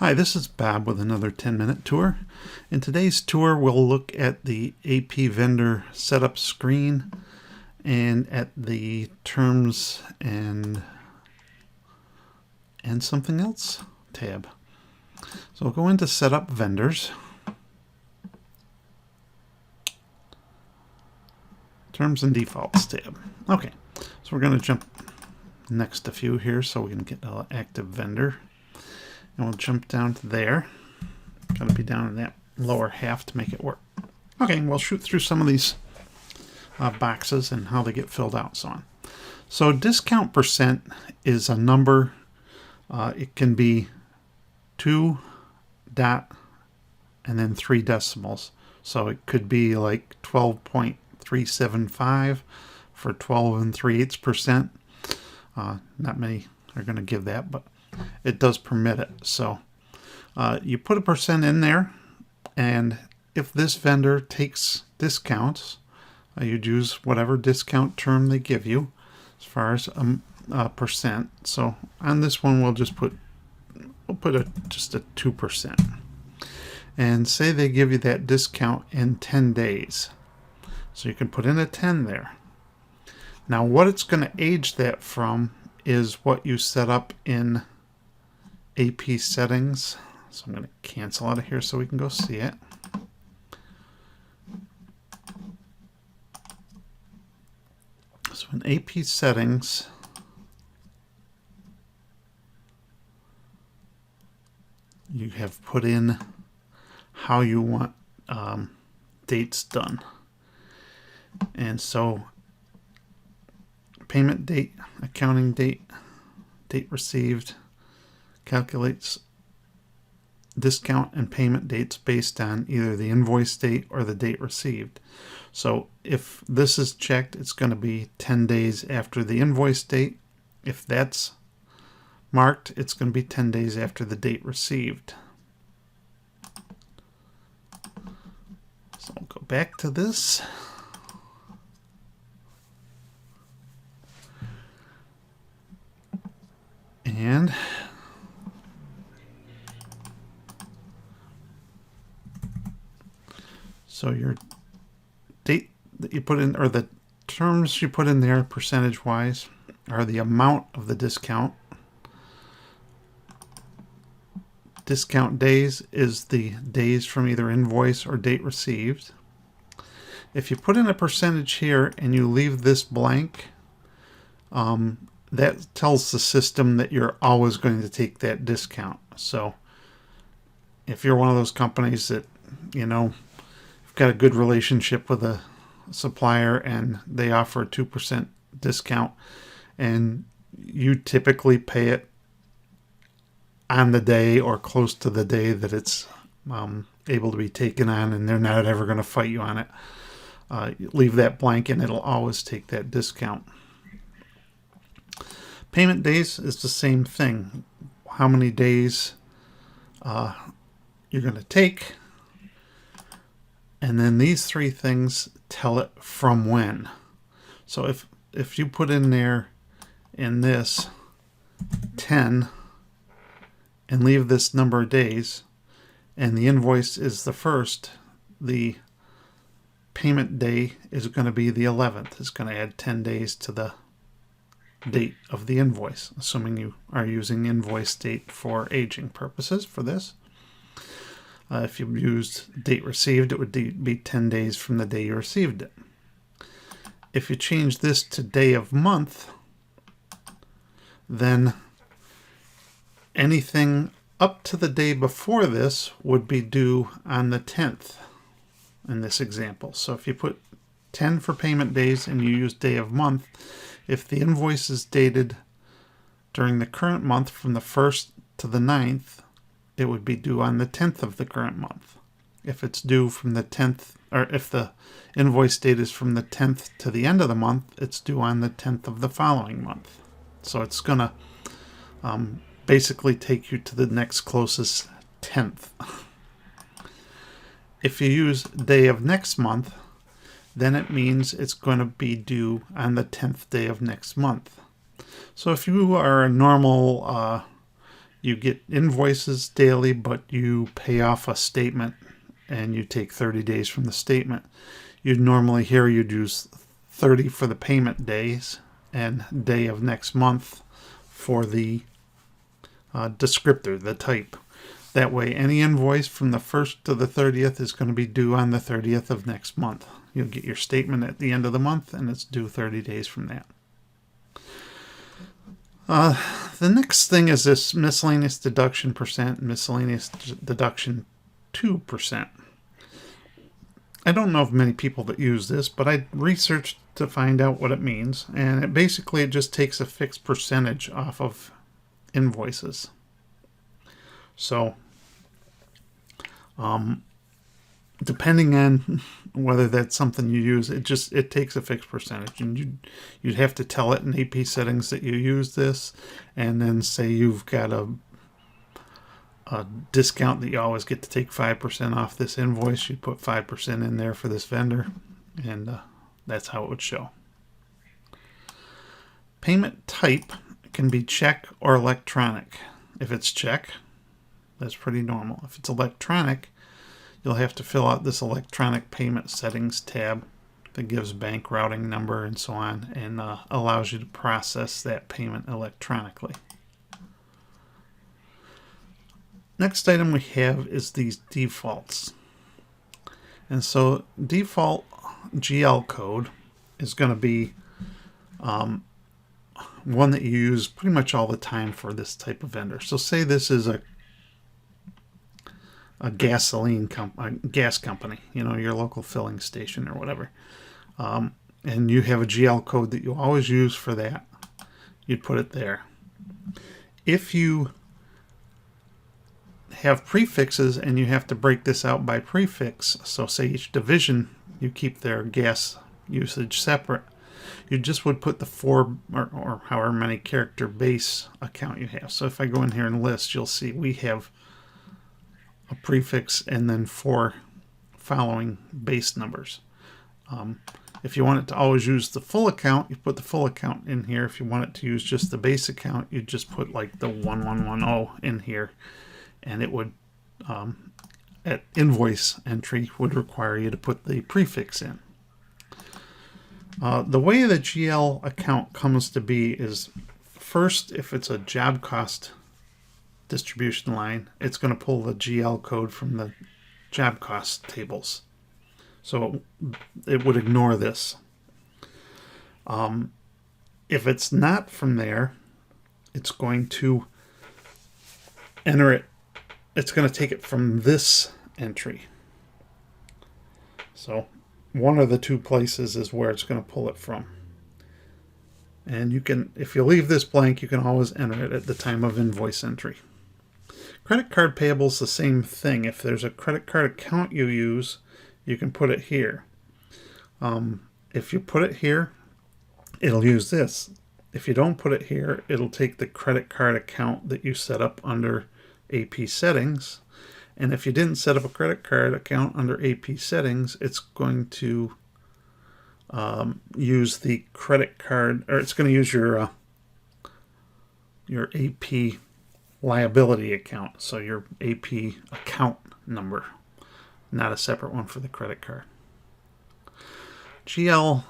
Hi, this is Bob with another 10-minute tour. In today's tour, we'll look at the AP vendor setup screen and at the terms and something else tab. So we'll go into setup vendors, terms and defaults tab. Okay, so we're going to jump next a few here so we can get an active vendor. And we'll jump down to there. Got to be down in that lower half to make it work. Okay, we'll shoot through some of these boxes and how they get filled out and so on. So discount percent is a number. It can be 2 dot and then 3 decimals. So it could be like 12.375 for 12 3/8%. Not many are going to give that, but it does permit it. So you put a percent in there, and if this vendor takes discounts, you'd use whatever discount term they give you as far as a percent. So on this one we'll put just a 2%, and say they give you that discount in 10 days. So you can put in a 10 there. Now what it's going to age that from is what you set up in AP settings. So I'm going to cancel out of here so we can go see it. So in AP settings, you have put in how you want dates done. And so payment date, accounting date, date received, calculates discount and payment dates based on either the invoice date or the date received. So if this is checked, it's going to be 10 days after the invoice date. If that's marked, it's going to be 10 days after the date received. So I'll go back to this. And so your date that you put in, or the terms you put in there percentage wise, are the amount of the discount. Discount days is the days from either invoice or date received. If you put in a percentage here and you leave this blank, that tells the system that you're always going to take that discount. So if you're one of those companies that, you know, you've got a good relationship with a supplier and they offer a 2% discount, and you typically pay it on the day or close to the day that it's able to be taken on, and they're not ever going to fight you on it, leave that blank and it'll always take that discount. Payment days is the same thing. How many days you're going to take. And then these three things tell it from when. So if you put in there in this 10 and leave this number of days, and the invoice is the first, the payment day is going to be the 11th. It's going to add 10 days to the date of the invoice, assuming you are using invoice date for aging purposes for this. If you used date received, it would be 10 days from the day you received it. If you change this to day of month, then anything up to the day before this would be due on the 10th in this example. So if you put 10 for payment days and you use day of month, if the invoice is dated during the current month from the 1st to the 9th, it would be due on the 10th of the current month. If it's due from the 10th, or if the invoice date is from the 10th to the end of the month, it's due on the 10th of the following month. So it's going to basically take you to the next closest 10th. If you use day of next month, then it means it's going to be due on the 10th day of next month. So if you are a normal You get invoices daily, but you pay off a statement and you take 30 days from the statement. You'd normally here you'd use 30 for the payment days and day of next month for the descriptor, the type. That way, any invoice from the 1st to the 30th is going to be due on the 30th of next month. You'll get your statement at the end of the month, and it's due 30 days from that. The next thing is this miscellaneous deduction percent, miscellaneous deduction 2%. I don't know of many people that use this, but I researched to find out what it means, and it just takes a fixed percentage off of invoices. So, depending on whether that's something you use, it takes a fixed percentage, and you'd have to tell it in AP settings that you use this, and then say you've got a discount that you always get to take 5% off this invoice. You'd put 5% in there for this vendor, and that's how it would show. Payment type can be check or electronic. If it's check, that's pretty normal. If it's electronic, you'll have to fill out this electronic payment settings tab that gives bank routing number and so on, and allows you to process that payment electronically. Next item we have is these defaults. And so default GL code is going to be one that you use pretty much all the time for this type of vendor. So say this is a gas company, your local filling station or whatever. And you have a GL code that you always use for that. You'd put it there. If you have prefixes and you have to break this out by prefix, so say each division you keep their gas usage separate, you just would put the 4 or however many character base account you have. So if I go in here and list, you'll see we have a prefix and then 4 following base numbers. If you want it to always use the full account, you put the full account in here. If you want it to use just the base account, you just put like the 1110 in here, and it would at invoice entry would require you to put the prefix in. The way the GL account comes to be is, first, if it's a job cost distribution line, it's going to pull the GL code from the job cost tables. So it would ignore this. If it's not from there, it's going to enter it. It's going to take it from this entry. So one of the two places is where it's going to pull it from. And you can, if you leave this blank, you can always enter it at the time of invoice entry. Credit card payable is the same thing. If there's a credit card account you use, you can put it here. If you put it here, it'll use this. If you don't put it here, it'll take the credit card account that you set up under AP settings. And if you didn't set up a credit card account under AP settings, it's going to use the credit card, or it's going to use your AP liability account, so your AP account number, not a separate one for the credit card. Job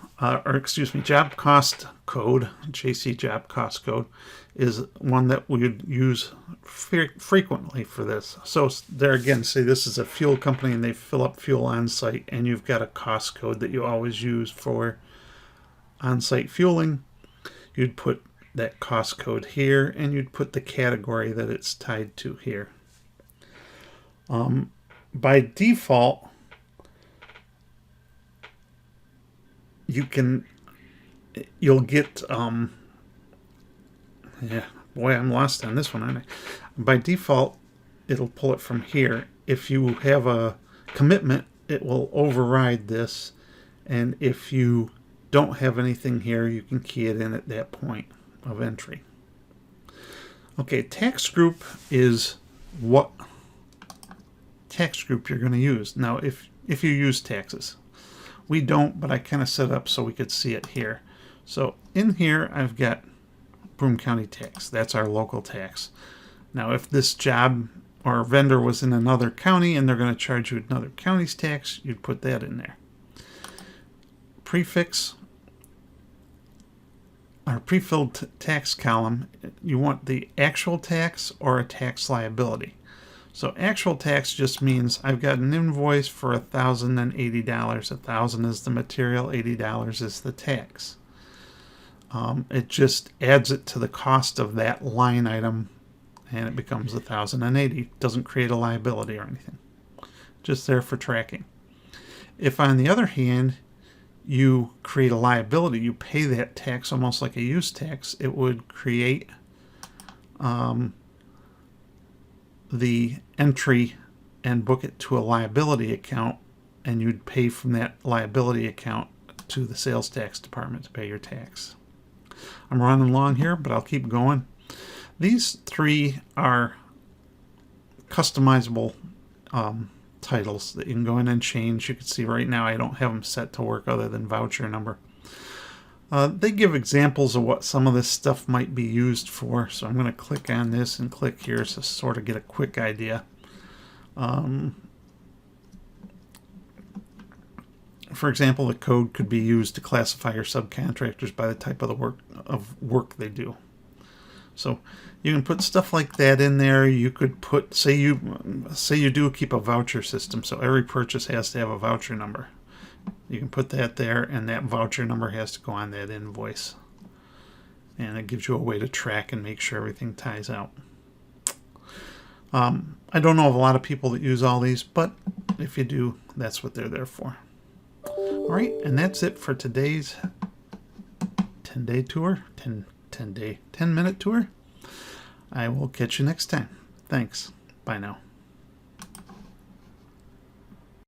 cost code, JC job cost code, is one that we would use frequently for this. So there again, say this is a fuel company and they fill up fuel on site, and you've got a cost code that you always use for on-site fueling. You'd put that cost code here, and you'd put the category that it's tied to here. By default, you'll get boy, I'm lost on this one, aren't I? By default, it'll pull it from here. If you have a commitment, it will override this, and if you don't have anything here, you can key it in at that point of entry. Okay, tax group is what tax group you're going to use. Now, if you use taxes, we don't, but I kind of set it up so we could see it here. So in here, I've got Broome County tax. That's our local tax. Now, if this job or vendor was in another county and they're going to charge you another county's tax, you'd put that in there. Prefix or pre-filled tax column, you want the actual tax or a tax liability. So actual tax just means I've got an invoice for $1,080. $1,000 is the material, $80 is the tax. It just adds it to the cost of that line item, and it becomes $1,080. Doesn't create a liability or anything. Just there for tracking. If, on the other hand, you create a liability, you pay that tax almost like a use tax, it would create the entry and book it to a liability account, and you'd pay from that liability account to the sales tax department to pay your tax. I'm running long here, but I'll keep going. These three are customizable titles that you can go in and change. You can see right now I don't have them set to work other than voucher number. They give examples of what some of this stuff might be used for, so I'm going to click on this and click here to sort of get a quick idea. For example, the code could be used to classify your subcontractors by the type of the work they do. So you can put stuff like that in there. You could put, say you do keep a voucher system, so every purchase has to have a voucher number. You can put that there, and that voucher number has to go on that invoice. And it gives you a way to track and make sure everything ties out. I don't know of a lot of people that use all these, but if you do, that's what they're there for. All right, and that's it for today's 10-day tour, 10-minute tour. I will catch you next time. Thanks. Bye now.